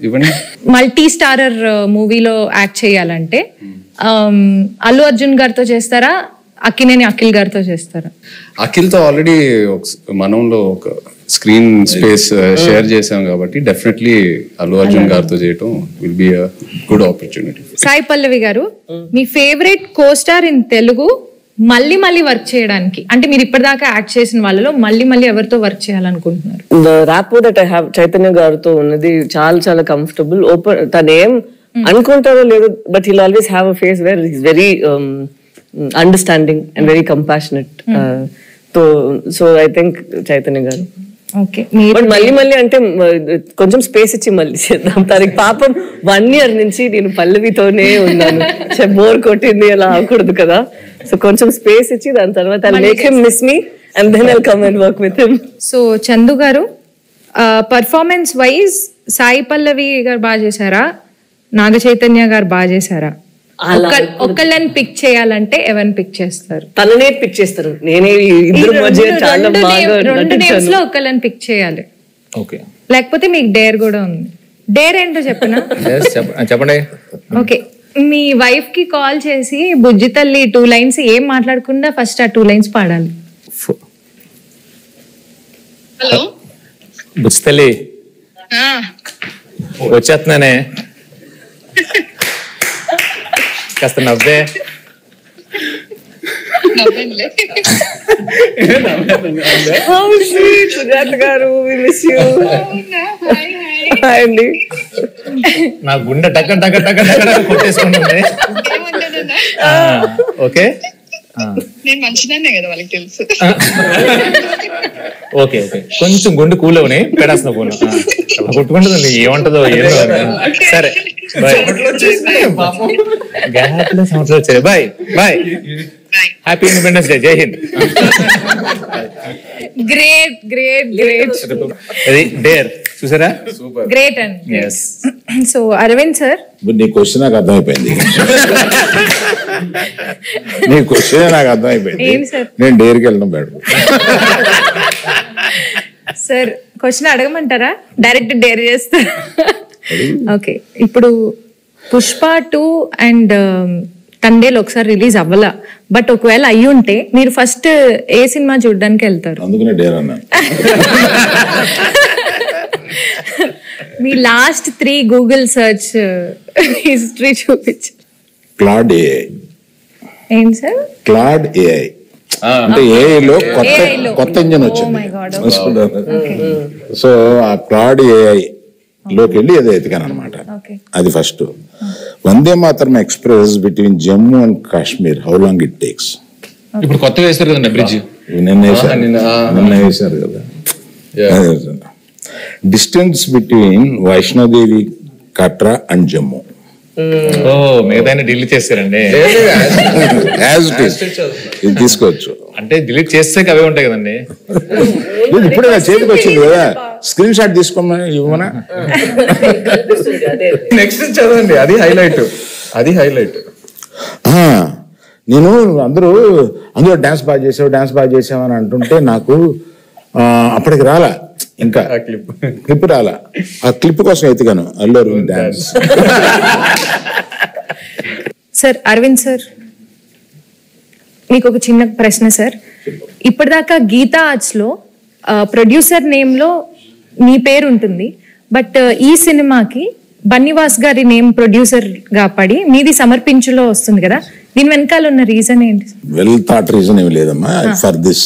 ఇవ్వండి. మల్టీ స్టారర్ మూవీలో యాక్ట్ చేయాలంటే అల్లు అర్జున్ గారితో చేస్తారా, అక్కినేని అఖిల్ గారితో చేస్తారా? అఖిల్తో ఆల్రెడీ మనంలో ఒక స్క్రీన్ స్పేస్ షేర్ చేసాం కాబట్టి డెఫినెట్లీ అల్లు అర్జున్ గారితో చేయటం will be a good opportunity. Sai Pallavi గారు, మీ ఫేవరెట్ కోస్టార్ ఇన్ తెలుగు మళ్ళీ వర్క్ చేయడానికి, అంటే మీరు ఇప్పటిదాకా యాక్ట్ చేసిన వాళ్ళలో మళ్ళీ ఎవరితో వర్క్ చేయాలనుకుంటున్నారు? The rapport that I have Chaitanya గారితో ఉన్నది చాలా కంఫర్టబుల్. ఓపెన్, తనేం అనుకుంటారో లేదు, but he'll always have a face where he's very understanding and very compassionate. So I think Chaitanya గారు. ఓకే, బట్ మళ్ళీ అంటే కొంచెం స్పేస్ ఇచ్చి మళ్ళీ చేద్దాం. తనకి పాపం 1 year నుంచి నేను పల్లవితోనే ఉన్నాను, బోర్ కొట్టింది, అలా అవ్వకూడదు కదా. సో కొంచెం స్పేస్ ఇచ్చి దాని తర్వాత I'll make him miss me and then I'll come and work with him. So Chandu గారు, పర్ఫార్మెన్స్ వైజ్ సాయి పల్లవి గారు బాగా చేశారా, నాగ చైతన్య గారు బాగా చేశారా? ఒక్కళ్ళని పిక్ చేయాలంటే ఎవరిని పిక్ చేస్తారు? తననే పిక్ చేస్తారు. నేనే ఇద్దరు మధ్య చాలా బాగా 2 names లో ఒక్కళ్ళని పిక్ చేయాలి. ఓకే, లేకపోతే మీకు డేర్ కూడా ఉంది. డేర్ ఏంటో చెప్పనా? చెప్పండి. ఓకే, మీ వైఫ్ కి కాల్ చేసి బుజ్జి తల్లి 2 lines ఏం మాట్లాడకుండా ఫస్ట్ ఆ 2 lines పాడాలి. హలో బుజ్జి తల్లి, వచ్చేస్తున్నానే, కాస్త నవ్వే. How sweet, సుజాత గారు, we miss you. Hi అండి. నా గుండె టక్క కొట్టేసుకుంటుంది. ఓకే, నేను మంచిదాన్నే కదా, వాళ్ళకి తెలుసు. ఓకే, కొంచెం గుండె కూలవని పెడాల్సిన ఫోన్ కొట్టుకుంటుంది, ఏమంటదో ఏదో. సరే, బాయ్. సంవత్సరం వచ్చాయి. బాయ్. Happy independence day. జై హింద్. గ్రేట్. అది డేర్ చూసారా? గ్రేట్ అండి. సో అరవింద్ సార్, నీ క్వశ్చన్ నాకు అర్థమైపోయింది. నీ క్వశ్చన్ నాకు అర్థమైపోయింది. నేను డేర్కి వెళ్ళడం బెటర్. సార్ క్వశ్చన్ అడగమంటారా, డైరెక్ట్ డేర్ చేస్తారా? ఓకే, ఇప్పుడు పుష్ప 2 అండ్ తండేలు ఒకసారి రిలీజ్ అవ్వాల, బట్ ఒకవేళ అయ్యి ఉంటే మీరు ఫస్ట్ ఏ సినిమా చూడడానికి వెళ్తారు? అందుకనే డేర్ అన్నాను. మీ లాస్ట్ 3 గూగుల్ సర్చ్ హిస్టరీ చూపించు. Claude AI. ఏం సార్? క్లాడ్ ఏఐ అంటే ఏఐలో కొత్త ఇంజన్ వచ్చింది. సో ఆ క్లాడ్ ఏఐ లోకి వెళ్ళి ఏదో ఎతికాను అనమాట. అది first. Vande Mataram express between Jammu and Kashmir, how long it takes? ఇప్పుడు కొత్తగా వేస్తారు కదండి బ్రిడ్జ్. నిన్న వేశారు కదా. Distance between Vaishno Devi Katra and Jammu ఓ మిగతా డిలీట్ చేస్తారండి. యాజ్ ఇట్ ఈస్ ఇది తీసుకోవచ్చు. అంటే డిలీట్ చేస్తే అవే ఉంటాయి కదండి. ఇప్పుడే నా చేతికి వచ్చింది కదా, స్క్రీన్ షాట్ తీసుకోమని ఇవ్వమనా. నెక్స్ట్ చదవండి, అది హైలైట్. నేను అందులో డాన్స్ బాగా చేసావు అని అంటుంటే నాకు అప్పటికి రాలా, ఇంకా క్లిప్ రాలా. ఆ క్లిప్ కోసం ఎత్తుగాను Allu Aravind dance. Sir Arvind sir, మీకు ఒక చిన్న ప్రశ్న సార్. ఇప్పటిదాకా గీతా ఆర్ట్స్ లో ప్రొడ్యూసర్ నేమ్ లో మీ పేరు ఉంటుంది, బట్ ఈ సినిమాకి బన్నీవాస్ గారి నేమ్ ప్రొడ్యూసర్ గా పడి మీది సమర్పించులో వస్తుంది కదా, దీని వెనకాల ఉన్న రీజన్ ఏంటి? వెల్ థాట్ రీజన్ ఏమి లేదమ్మా. For this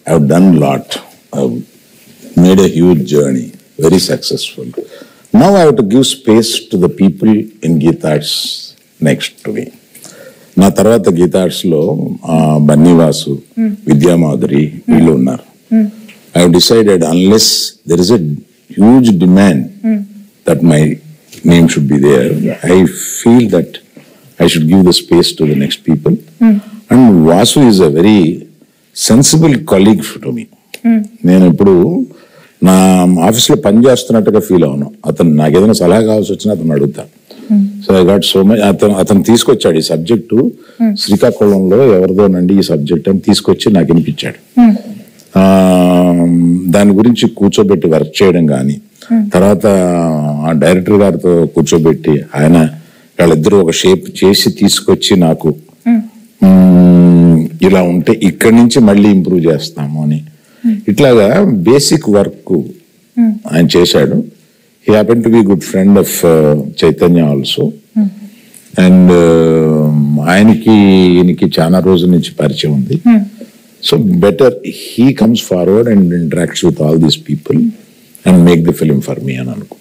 I have done lot, I have made a huge journey, very successful. Now I have to give space to the people in Geetha Arts next to me. నా తర్వాత గీతా ఆర్ట్స్ లో బన్నీవాసు, విద్యామాధురి వీళ్ళు ఉన్నారు. I have decided unless there is a huge demand that my name should be there, I feel that I should give the space to the next people. And Vasu is a very sensible colleague to me. నేను ఇప్పుడు నా ఆఫీస్లో పని చేస్తున్నట్టుగా feel అవును. అతను నాకు ఏదైనా సలహా కావాల్సి వచ్చినా అతను అడుగుతా. So I got so much. అతను తీసుకొచ్చాడు ఈ సబ్జెక్టు, శ్రీకాకుళంలో ఎవరిదోనండి ఈ సబ్జెక్ట్ అని తీసుకొచ్చి నాకు వినిపించాడు. దాని గురించి కూర్చోబెట్టి వర్క్ చేయడం కానీ, తర్వాత ఆ డైరెక్టర్ గారితో కూర్చోబెట్టి ఆయన వాళ్ళిద్దరూ ఒక షేప్ చేసి తీసుకొచ్చి నాకు ఇలా ఉంటే ఇక్కడి నుంచి మళ్ళీ ఇంప్రూవ్ చేస్తాము అని ఇట్లాగా బేసిక్ వర్క్ ఆయన చేశాడు. He happen to be good friend of Chaitanya also. And ఈయనకి చాలా రోజుల నుంచి పరిచయం ఉంది. So better he comes forward and interacts with all these people and make the film for me and Anku.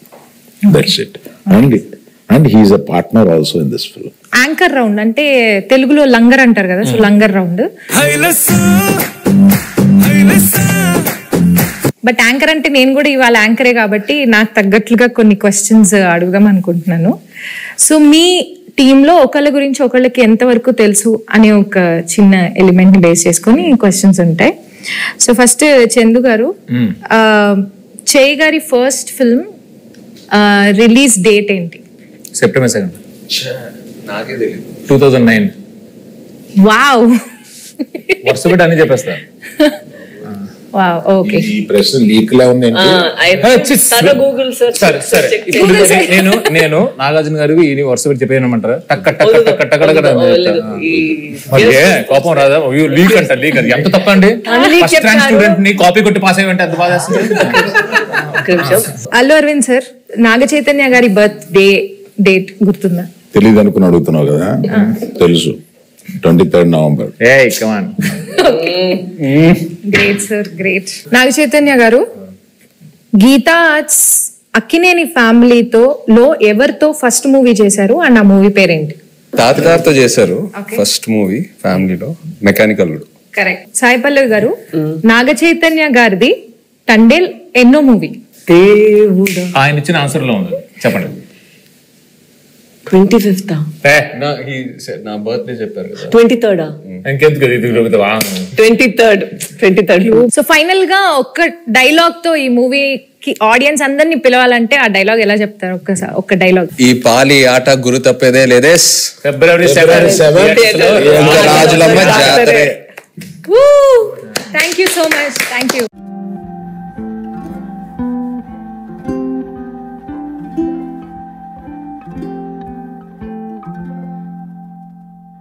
That's it. And he is a partner also in this film. Anchor round అంటే తెలుగులో లంగర్ అంటారు కదా, so langar round. But anchor అంటే నేను కూడా ఇవాళ యాంకరే కాబట్టి నాకు తగ్గట్లుగా కొన్ని క్వశ్చన్స్ అడుగుదాం అనుకుంటున్నాను. సో మీ టీంలో ఒకళ్ళ గురించి ఒకళ్ళకి ఎంతవరకు తెలుసు అనే ఒక చిన్న ఎలిమెంట్ ని బేస్ చేసుకొని క్వశ్చన్స్ ఉంటాయి. సో ఫస్ట్ చందు గారు, చేయి గారి ఫస్ట్ ఫిల్మ్ రిలీజ్ డేట్ ఏంటి? September 2nd, 2009. వావ్, వర్ష పెట్టి అన్ని చెప్పేస్తా. Wow, okay. ఈ ప్రశ్న లీక్ లా ఉంది. సరే ఇప్పుడు నేను నాగార్జున గారికి ఈ వరుస పెట్టి చెప్పేయమంటారా? కోపం రాదా? లీక్ అంట, లీక్ అది ఎంత తప్ప అండి. ఫస్ట్ ర్యాంక్ స్టూడెంట్ ని కాపీ కొట్టి పాస్ అయ్యంటే ఎంత బాధ వేస్తుంది. అల్లు అరవింద్ సార్, నాగ చైతన్య గారి బర్త్ డే డేట్ గుర్తుందా? తెలీదు అనుకుని అడుగుతున్నావు కదా, తెలుసు. 23rd November. Great sir, great. Naga Chaitanya గారు, గీతా ఆర్ట్స్ అక్కినేని ఫ్యామిలీతో ఎవరితో ఫస్ట్ మూవీ చేశారు అండ్ ఆ మూవీ పేరేంటి? తాతగారితో చేశారు ఫస్ట్ మూవీ ఫ్యామిలీలో, మెకానికల్. కరెక్ట్. సాయి పల్లవి గారు, నాగ చైతన్య గారిది తండేల్ ఎన్నో మూవీ? ఆయన ఇచ్చిన ఆన్సర్ లో ఉంది, చెప్పండి. 25th. నా బర్త్డే చెప్పారు కదా, 23rd. ఇంకెందుకు 23rd. సో ఫైనల్ గా ఒక్క డైలాగ్ తో ఈ మూవీకి ఆడియన్స్ అందరినీ పిలవాలంటే ఆ డైలాగ్ ఎలా చెప్తారు? ఒక్కసారి ఒక్క డైలాగ్. ఈ పాలి ఆట గురు తప్పేదే లేదే, February 7th రాజులమ్మ జాతరే. Thank you so much, thank you.